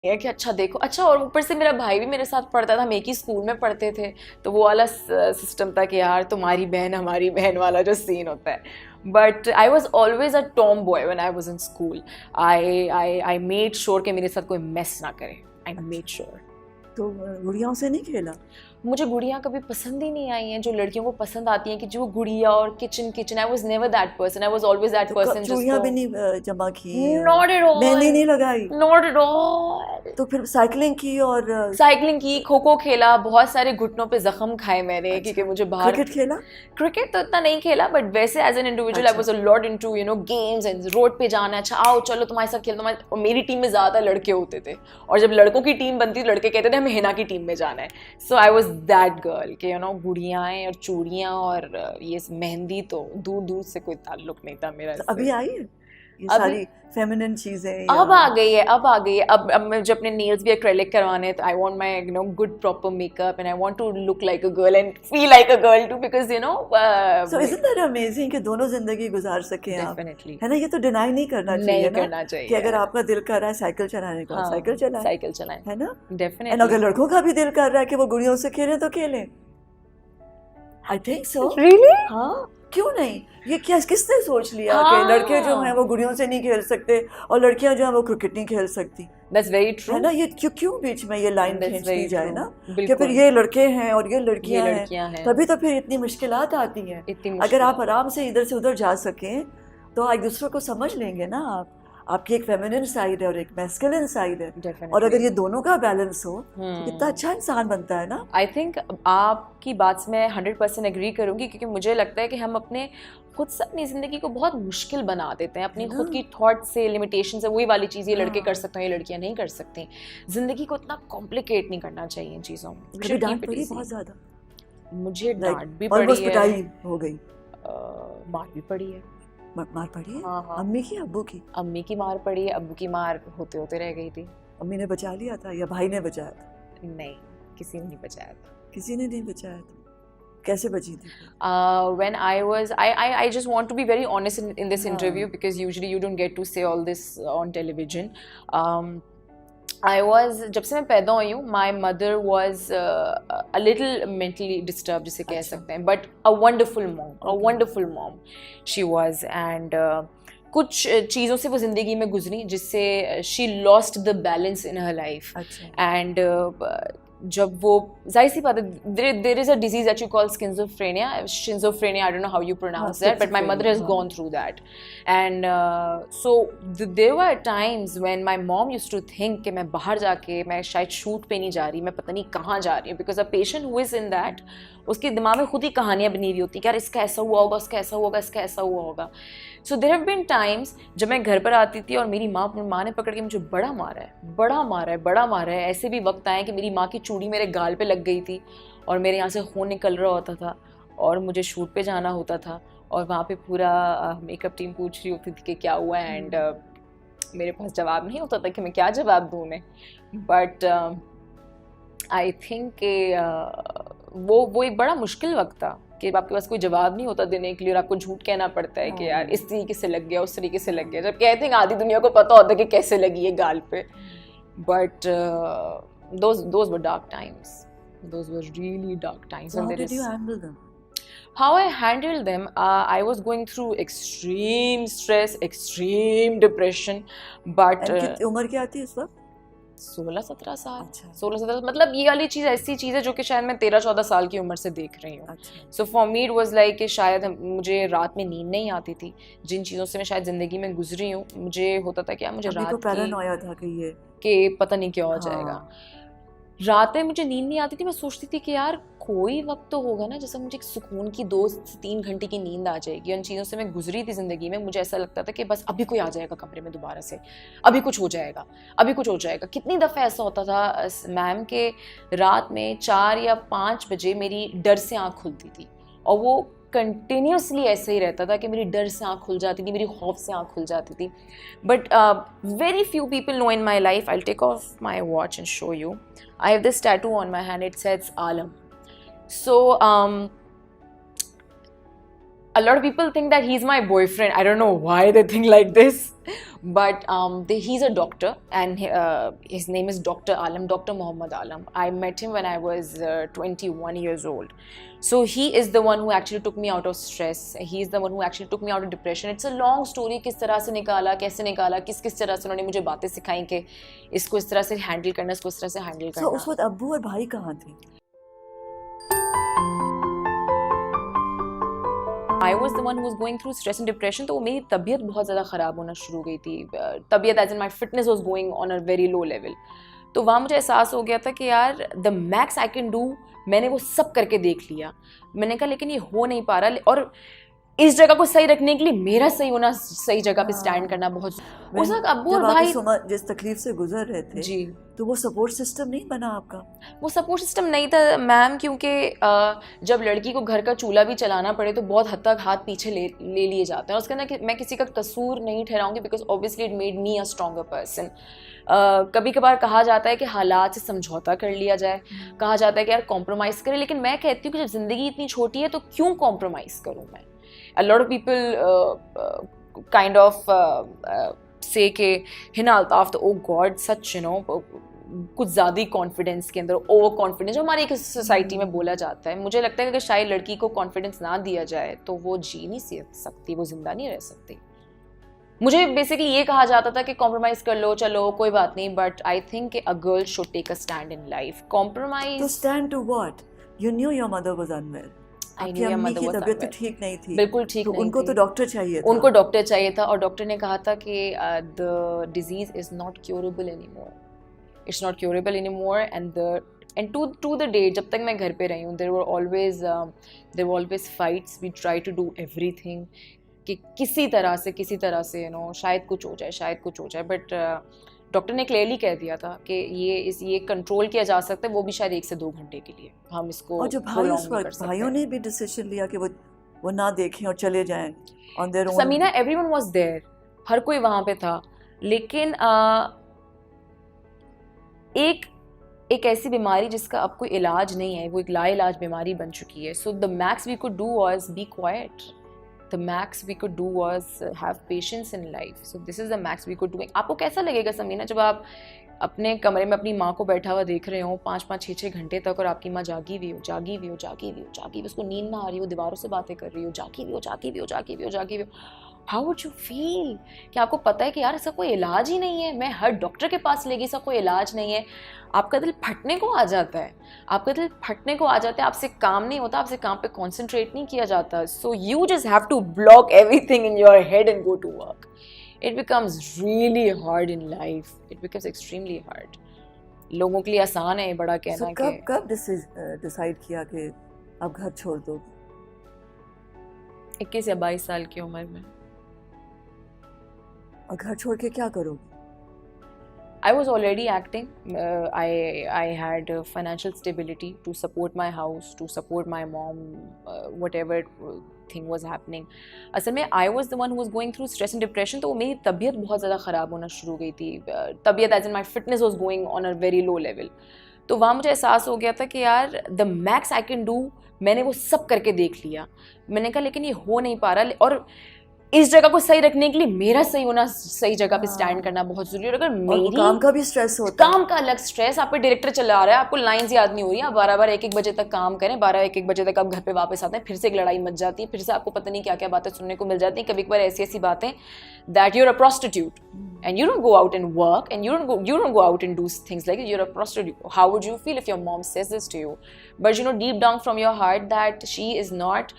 है कि अच्छा देखो, अच्छा और ऊपर से मेरा भाई भी मेरे साथ पढ़ता था, हम एक ही स्कूल में पढ़ते थे, तो वो वाला सिस्टम था कि यार तुम्हारी बहन हमारी बहन वाला जो सीन होता है. But I was always a Tom boy when I was in school. I made sure कि मेरे साथ कोई मेस ना करे. I made sure. तो गुड़ियाओं से नहीं खेला? मुझे गुड़ियाँ कभी पसंद ही नहीं आई हैं जो लड़कियों को पसंद आती हैं कि जो गुड़िया और kitchen kitchen. I was never that person. I was always that तो पर्सन चूड़ियाँ जिसको भी नहीं जमा की? Not at all. मेहंदी नहीं लगाई? Not at all. तो फिर साइकिलिंग की और साइकिलिंग की, खो खो खेला, बहुत सारे घुटनों पे जख्म खाए मैंने. अच्छा, क्योंकि मुझे बाहर क्रिकेट खेला? क्रिकेट तो इतना नहीं खेला, बट वैसे as an individual I was a lot into games and road पे जाना. अच्छा आओ चलो तुम्हारे साथ खेल. और मेरी टीम में ज्यादा लड़के होते थे, और जब लड़कों की टीम बनती थी लड़के कहते थे हमें हिना की टीम में जाना है. सो आई वाज दैट गर्ल कि गुड़ियाँ और चूड़ियाँ और ये मेहंदी तो दूर दूर से कोई ताल्लुक नहीं था मेरा. तो अभी आई है ये अभी सारी फेमिनिन चीजें? अब आ गई है, अब आ गई है. अब मुझे अपने नेल्स भी एक्रेलिक करवाने, तो I want my good proper makeup and I want to look like a girl and feel like a girl too, because so isn't that amazing कि दोनों जिंदगी गुजार सके आप? डेफिनेटली. है ना, ये तो डिनाई नहीं करना चाहिए नहीं ना करना चाहिए कि अगर आपका दिल कर रहा है साइकिल चलाने का, हाँ, साइकिल चलाएं, साइकिल चलाएं. है ना. And definitely. अगर लड़कों का भी दिल कर रहा है कि वो गुड़ियों से खेलें तो खेलें. I think so. रियली? हाँ, क्यों नहीं? ये क्या किसने सोच लिया हाँ. कि लड़के जो हैं वो गुड़ियों से नहीं खेल सकते और लड़कियां जो हैं वो क्रिकेट नहीं खेल सकती? That's very true. है ना, ये क्यों क्यों बीच में ये लाइन That's खींच very दी जाए true. ना कि बिल्कुल. फिर ये लड़के हैं और ये लड़कियां हैं. तभी तो फिर इतनी मुश्किलात आती हैं. इतनी अगर आप मुश्किल. आराम से इधर से उधर जा सकें तो एक दूसरे को समझ लेंगे ना आप. आपकी एक फेमिनिन साइड है और एक मैस्कुलिन साइड है, Definitely. और अगर ये दोनों का बैलेंस हो तो कितना Hmm. अच्छा इंसान बनता है ना. आई थिंक आपकी बात से मैं 100% एग्री करूंगी, क्योंकि मुझे लगता है कि हम अपने खुद से अपनी ज़िंदगी को बहुत मुश्किल बना देते हैं अपनी है ना? खुद की थॉट से, लिमिटेशन से. वही वाली चीज़, ये लड़के हाँ. कर सकते हैं, ये लड़कियां नहीं कर सकती. ज़िंदगी को इतना कॉम्प्लिकेट नहीं करना चाहिए इन चीज़ों में. We कभी should डांट keep it पड़ी easy. बहुत ज्यादा? मुझे डांट भी ऑलमोस्ट पड़ी है, पिटाई हो गई? मार भी पड़ी है. मार पड़ी है? हाँ हाँ. अम्मी की अब्बू की? अम्मी की मार पड़ी है, अब्बू की मार होते होते रह गई थी. अम्मी ने बचा लिया था या भाई ने बचाया था? नहीं, किसी ने नहीं बचाया था. किसी ने नहीं बचाया था. कैसे बची थी? When I just want to be very honest in this हाँ. interview, because usually you don't get to say all this on television. I was, जब से मैं पैदा हुई हूँ, my mother was a little mentally disturbed जिसे कह अच्छा. सकते हैं, but a wonderful mom, a wonderful mom she was. And कुछ चीज़ों से वो ज़िंदगी में गुजरी जिससे she lost the balance in her life. अच्छा. And जब वो, जाहिर सी बात है, there is a disease that you call schizophrenia, I don't know how you pronounce that, but my mother has gone through that. And so there were times when my mom used to think कि मैं बाहर जाके, मैं शायद shoot पे नहीं जा रही, मैं पता नहीं कहाँ जा रही हूँ, because a patient who is in that, उसके दिमाग में खुद ही कहानियाँ बनी हुई होती कि यार इसका ऐसा हुआ होगा, इसका ऐसा होगा, इसका ऐसा हुआ होगा. So there have been times जब मैं घर पर आती थी और मेरी माँ ने पकड़ के मुझे बड़ा मारा है, बड़ा मारा है, बड़ा मारा है. ऐसे भी वक्त आए कि मेरी माँ की चूड़ी मेरे गाल पे लग गई थी और मेरे यहाँ से खून निकल रहा होता था और मुझे शूट पे जाना होता था, और वहाँ पे पूरा मेकअप टीम पूछ रही होती थी कि क्या हुआ है. एंड मेरे पास जवाब नहीं होता था कि मैं क्या जवाब दूँ उन्हें. बट आई थिंक वो एक बड़ा मुश्किल वक्त था कि आपके पास कोई जवाब नहीं होता देने के लिए, और आपको झूठ कहना पड़ता है कि यार इस तरीके से लग गया, उस तरीके से लग गया, जबकि आई थिंक आधी दुनिया को पता होता है कि कैसे लगी है गाल पे. But those were dark times. Those were really dark times. So how did you handle them? How I handled them, I was going through extreme stress, extreme depression, but उम्र क्या थी इस वक्त? 16-17 साल. अच्छा. 16-17, मतलब ये वाली चीज़ ऐसी चीज़ है जो कि शायद मैं 13-14 साल की उम्र से देख रही हूँ. अच्छा. So for me it was like कि शायद मुझे रात में नींद नहीं आती थी. जिन चीज़ों से मैं शायद ज़िंदगी में गुजरी हूँ, मुझे होता था कि यार मुझे रात को पैरानोया था कि पता नहीं क्या हो जाएगा. रात में मुझे नींद नहीं आती थी. मैं सोचती थी कि यार कोई वक्त तो होगा ना जैसे मुझे एक सुकून की 2 से 3 घंटे की नींद आ जाएगी. उन चीज़ों से मैं गुजरी थी ज़िंदगी में. मुझे ऐसा लगता था कि बस अभी कोई आ जाएगा कमरे में दोबारा से, अभी कुछ हो जाएगा, अभी कुछ हो जाएगा. कितनी दफ़ा ऐसा होता था मैम के रात में 4 या 5 बजे मेरी डर से आँख खुलती थी, और वो कंटिन्यूसली ऐसे ही रहता था कि मेरी डर से आँख खुल जाती थी, मेरी खौफ से आँख खुल जाती थी. But very few people know in my life. I will take off my watch and show you. I have this tattoo on my hand. It says Alam. So A lot of people think that he's my boyfriend. I don't know why they think like this, but he's a doctor, and his name is Dr. Alam, Dr. Muhammad Alam. I met him when I was 21 years old. So he is the one who actually took me out of stress. He is the one who actually took me out of depression. It's a long story. किस तरह से निकाला, कैसे निकाला, किस तरह से उन्होंने मुझे बातें सिखाई कि इसको इस तरह से हैंडल करना, इसको इस तरह से हैंडल करना. So उस वक्त अब्बू और भाई कहाँ थे? I was the one who was going through stress and depression. तो मेरी तबीयत बहुत ज़्यादा ख़राब होना शुरू हो गई थी. तबीयत as in my fitness was going on a very low level. तो वहाँ मुझे एहसास हो गया था कि यार the max I can do, मैंने वो सब करके देख लिया. मैंने कहा लेकिन ये हो नहीं पा रहा, और इस जगह को सही रखने के लिए मेरा सही होना, सही जगह पे स्टैंड करना बहुत. उस वक्त अब्बू और भाई जिस तकलीफ से गुजर रहे थे जी, तो वो सपोर्ट सिस्टम नहीं बना आपका? वो सपोर्ट सिस्टम नहीं था मैम, क्योंकि जब लड़की को घर का चूल्हा भी चलाना पड़े तो बहुत हद तक हाथ पीछे ले लिए जाते हैं. और उसके अंदर मैं किसी का कसूर नहीं ठहराऊंगी, because obviously it made me a stronger person. कभी कभार कहा जाता है कि हालात से समझौता कर लिया जाए, कहा जाता है कि यार कॉम्प्रोमाइज़ करें, लेकिन मैं कहती हूँ कि जब ज़िंदगी इतनी छोटी है तो क्यों कॉम्प्रोमाइज़ करूँ मैं. A lot of people kind of say कि हिना अल्ताफ तो oh God such you know कुछ ज़्यादा कॉन्फिडेंस के अंदर ओवर कॉन्फिडेंस जो हमारी एक सोसाइटी में बोला जाता है. मुझे लगता है कि अगर शायद लड़की को कॉन्फिडेंस ना दिया जाए तो वो जी नहीं सकती, वो जिंदा नहीं रह सकती. मुझे बेसिकली ये कहा जाता था कि कॉम्प्रोमाइज़ कर लो, चलो कोई बात नहीं, but I think a girl should take a stand in life. Compromise to stand to what? You knew your mother was unwell. आपकी अम्मी की तबीयत तो ठीक नहीं थी. बिल्कुल ठीक तो नहीं उनको थी. तो डॉक्टर चाहिए था. उनको डॉक्टर चाहिए था, और डॉक्टर ने कहा था कि the disease is not curable anymore. It's not curable anymore. And to the day जब तक मैं घर पे रही हूँ, there were always fights. We try to do everything कि किसी तरह से यू नो शायद कुछ हो जाए, बट डॉक्टर ने क्लियरली कह दिया था कि ये कंट्रोल किया जा सकता है, वो भी शायद 1 से 2 घंटे के लिए. हम इसको और जो भाई उस वक्त भाइयों ने भी डिसीजन लिया कि वो ना देखें और चले जाएं on their own. Samina, everyone was there, हर कोई वहाँ पे था, लेकिन एक ऐसी बीमारी जिसका अब कोई इलाज नहीं है, वो एक लाइलाज बीमारी बन चुकी है. So the max we could do was be quiet. The max we could do was have patience in life. So this is the max we could do. आपको कैसा लगेगा समीना जब आप अपने कमरे में अपनी माँ को बैठा हुआ देख रहे हो 5-5, 6-6 घंटे तक, और आपकी माँ जागी हुई हो, उसको नींद ना आ रही हो, दीवारों से बातें कर रही हो, जागी हुई हो. हाउ वुड यू फील कि आपको पता है कि यार इसका कोई इलाज ही नहीं है, मैं हर डॉक्टर के पास ले गई, इसका कोई इलाज नहीं है. आपका दिल फटने को आ जाता है, आपसे काम नहीं होता, आपसे काम पे कॉन्सेंट्रेट नहीं किया जाता. So you just have to block everything in your head and go to work. It becomes really hard in life. It becomes extremely hard. लोगों के लिए आसान है बड़ा कहना कि कब डिसाइड किया कि अब घर छोड़ दो? 21 या 22 साल की उम्र में. और घर छोड़ के क्या करोगे? I was already acting. I had financial stability to support my house, to support my mom, whatever thing was happening. असल में I was the one who was going through stress and depression. तो मेरी तबीयत बहुत ज़्यादा ख़राब होना शुरू हो गई थी. तबीयत as in my fitness was going on a very low level. तो वहाँ मुझे एहसास हो गया था कि यार the max I can do, मैंने वो सब करके देख लिया. मैंने कहा लेकिन ये हो नहीं पा रहा, और इस जगह को सही रखने के लिए मेरा सही होना, सही जगह पे स्टैंड करना बहुत जरूरी है. अगर मेरी काम का भी स्ट्रेस होता है, काम का अलग स्ट्रेस, आप पे डायरेक्टर चला रहा है, आपको लाइंस याद नहीं हो रही, आप 12 1 बजे तक काम करें, 12 1 बजे तक आप घर पे वापस आते हैं, फिर से एक लड़ाई मच जाती है, फिर से आपको पता नहीं क्या क्या बातें सुनने को मिल जाती हैं. कभी कभार ऐसी बातें that you're a prostitute and you don't go out and work and you don't go out and do things like you're a prostitute. How would you feel if your mom says this to you? But you know deep down from your heart that she is not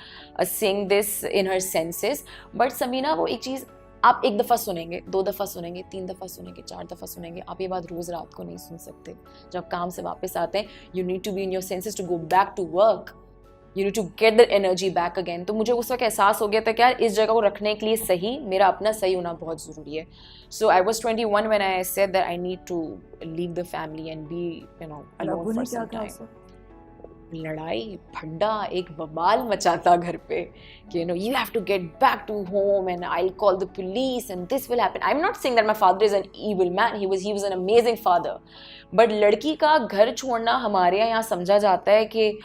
saying this in her senses. But Samina, वो एक चीज़ आप 1 दफ़ा सुनेंगे, 2 दफ़ा सुनेंगे, 3 दफ़ा सुनेंगे, 4 दफ़ा सुनेंगे, आप ये बात रोज़ रात को नहीं सुन सकते. जब काम से वापस आते हैं, you need to be in your senses to go back to work. You need to get the energy back again. तो मुझे उस वक्त एहसास हो गया था कि यार इस जगह को रखने के लिए सही, मेरा अपना सही होना बहुत ज़रूरी है. So I was 21 when I said that I need to leave the family and be, you know, alone for some time. लड़ाई फड्डा एक बवाल मचाता घर पे कि you have to get back to home and I'll call the police and this will happen. I'm not saying that my father is an evil man. He was an amazing father. But लड़की का घर छोड़ना हमारे यहाँ समझा जाता है कि